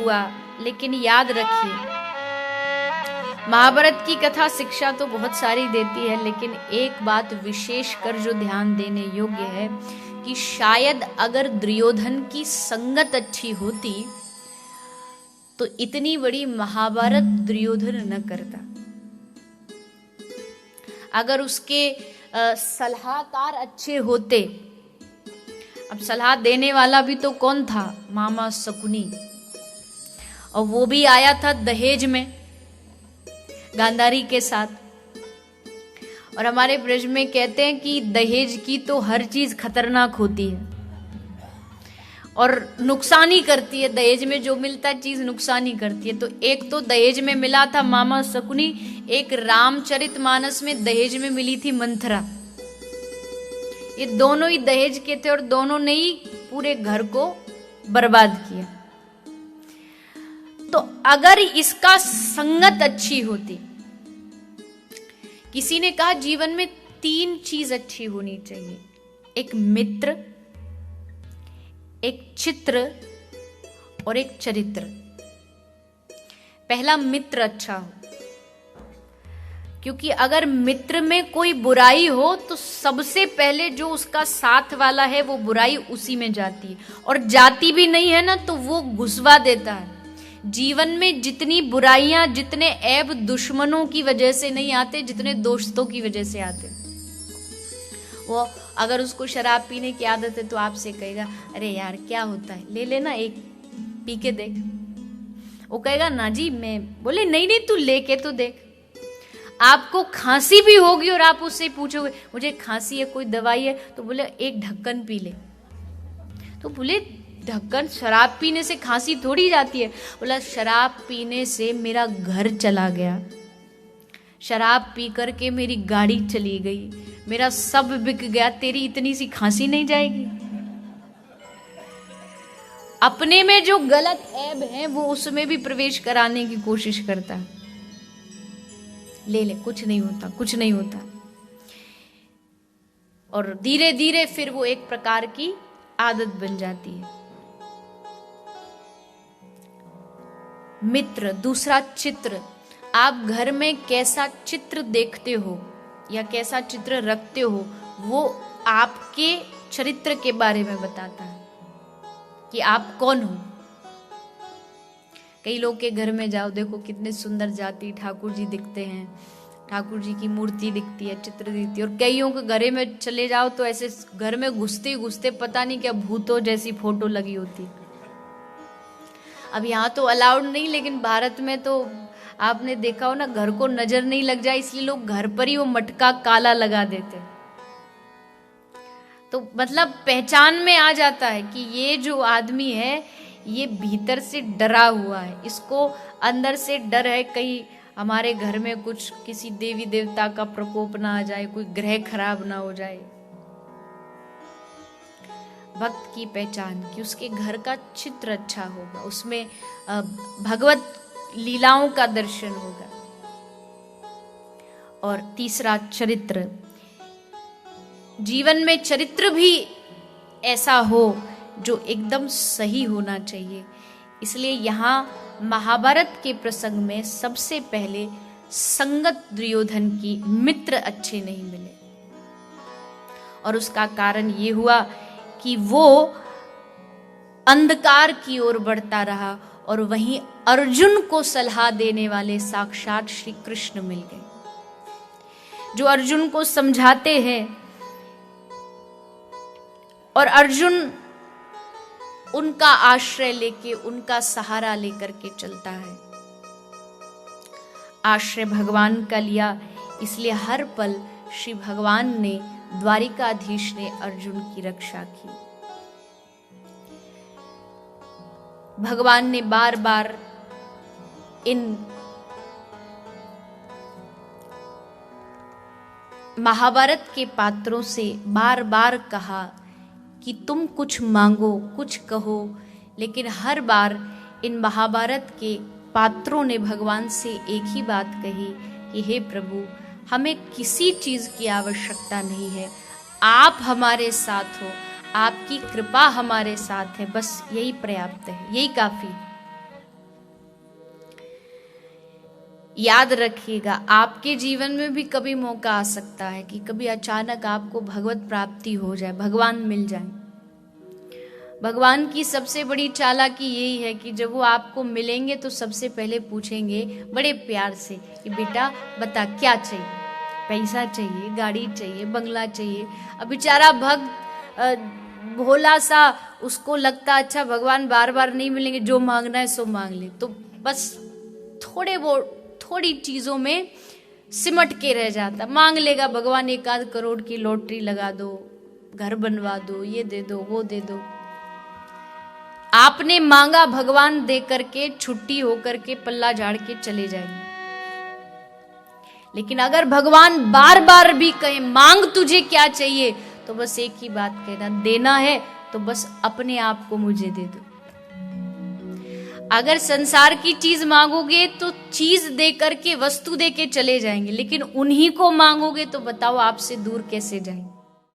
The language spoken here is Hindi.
हुआ, लेकिन याद रखिए महाभारत की कथा शिक्षा तो बहुत सारी देती है, लेकिन एक बात विशेष कर जो ध्यान देने योग्य है कि शायद अगर दुर्योधन की संगत अच्छी होती तो इतनी बड़ी महाभारत दुर्योधन न करता। अगर उसके सलाहकार अच्छे होते, अब सलाह देने वाला भी तो कौन था? मामा शकुनी, और वो भी आया था दहेज में गांधारी के साथ। और हमारे ब्रज में कहते हैं कि दहेज की तो हर चीज खतरनाक होती है और नुकसानी करती है। दहेज में जो मिलता है चीज नुकसानी करती है। तो एक तो दहेज में मिला था मामा शकुनी, एक रामचरितमानस में दहेज में मिली थी मंथरा। ये दोनों ही दहेज के थे और दोनों ने ही पूरे घर को बर्बाद किया। तो अगर इसका संगत अच्छी होती, किसी ने कहा जीवन में 3 चीज अच्छी होनी चाहिए, एक मित्र, एक चित्र और एक चरित्र। पहला मित्र अच्छा हो, क्योंकि अगर मित्र में कोई बुराई हो तो सबसे पहले जो उसका साथ वाला है वो बुराई उसी में जाती है, और जाती भी नहीं है ना तो वो घुसवा देता है। जीवन में जितनी बुराइयां, जितने ऐब दुश्मनों की वजह से नहीं आते जितने दोस्तों की वजह से आते। वो अगर उसको शराब पीने की आदत है तो आपसे कहेगा अरे यार क्या होता है, ले लेना एक पी के देख। वो कहेगा ना जी, मैं बोले नहीं नहीं तू लेके तो देख। आपको खांसी भी होगी और आप उससे पूछोगे मुझे खांसी है, कोई दवाई है? तो बोले एक ढक्कन पी ले। तो बोले ढक्कन, शराब पीने से खांसी थोड़ी जाती है। बोला शराब पीने से मेरा घर चला गया, शराब पी करके मेरी गाड़ी चली गई, मेरा सब बिक गया, तेरी इतनी सी खांसी नहीं जाएगी? अपने में जो गलत ऐब है वो उसमें भी प्रवेश कराने की कोशिश करता है। ले ले, कुछ नहीं होता, कुछ नहीं होता। और धीरे धीरे फिर वो एक प्रकार की आदत बन जाती है। मित्र। दूसरा चित्र। आप घर में कैसा चित्र देखते हो या कैसा चित्र रखते हो वो आपके चरित्र के बारे में बताता है कि आप कौन हो। कई लोग के घर में जाओ, देखो कितने सुंदर जाति ठाकुर जी दिखते हैं, ठाकुर जी की मूर्ति दिखती है, चित्र दिखती है। और कईयों के घरे में चले जाओ तो ऐसे घर में घुसते घुसते पता नहीं क्या भूतों जैसी फोटो लगी होती। अब यहाँ तो अलाउड नहीं, लेकिन भारत में तो आपने देखा हो ना, घर को नजर नहीं लग जाए इसलिए लोग घर पर ही वो मटका काला लगा देते। तो मतलब पहचान में आ जाता है कि ये जो आदमी है ये भीतर से डरा हुआ है, इसको अंदर से डर है कहीं हमारे घर में कुछ किसी देवी देवता का प्रकोप ना आ जाए, कोई ग्रह खराब ना हो जाए। भक्त की पहचान कि उसके घर का चित्र अच्छा होगा, उसमें भगवत लीलाओं का दर्शन होगा। और तीसरा चरित्र। जीवन में चरित्र भी ऐसा हो जो एकदम सही होना चाहिए। इसलिए यहाँ महाभारत के प्रसंग में सबसे पहले संगत दुर्योधन की, मित्र अच्छे नहीं मिले। और उसका कारण ये हुआ कि वो अंधकार की ओर बढ़ता रहा और वहीं अर्जुन को सलाह देने वाले साक्षात श्री कृष्ण मिल गए, जो अर्जुन को समझाते हैं। और अर्जुन उनका आश्रय लेके, उनका सहारा लेकर के चलता है। आश्रय भगवान का लिया, इसलिए हर पल श्री भगवान ने, द्वारिकाधीश ने अर्जुन की रक्षा की। भगवान ने बार बार इन महाभारत के पात्रों से बार बार कहा कि तुम कुछ मांगो, कुछ कहो, लेकिन हर बार इन महाभारत के पात्रों ने भगवान से एक ही बात कही कि हे प्रभु, हमें किसी चीज की आवश्यकता नहीं है, आप हमारे साथ हो, आपकी कृपा हमारे साथ है, बस यही पर्याप्त है, यही काफी। याद रखिएगा, आपके जीवन में भी कभी मौका आ सकता है कि कभी अचानक आपको भगवत प्राप्ति हो जाए, भगवान मिल जाए। भगवान की सबसे बड़ी चालाकी यही है कि जब वो आपको मिलेंगे तो सबसे पहले पूछेंगे बड़े प्यार से कि बेटा बता क्या चाहिए, पैसा चाहिए, गाड़ी चाहिए, बंगला चाहिए। अब बेचारा भक्त भोला सा, उसको लगता अच्छा भगवान बार बार नहीं मिलेंगे, जो मांगना है सो मांग ले, तो बस थोड़ी चीजों में सिमट के रह जाता। मांग लेगा भगवान 1-8 करोड़ की लॉटरी लगा दो, घर बनवा दो, ये दे दो, वो दे दो। आपने मांगा, भगवान दे करके छुट्टी होकर के पल्ला झाड़ के चले जाएंगे। लेकिन अगर भगवान बार बार भी कहे मांग तुझे क्या चाहिए, तो बस एक ही बात कहना, देना है तो बस अपने आप को मुझे दे दो। अगर संसार की चीज मांगोगे तो चीज दे करके, वस्तु दे के चले जाएंगे, लेकिन उन्हीं को मांगोगे तो बताओ आपसे दूर कैसे जाएंगे।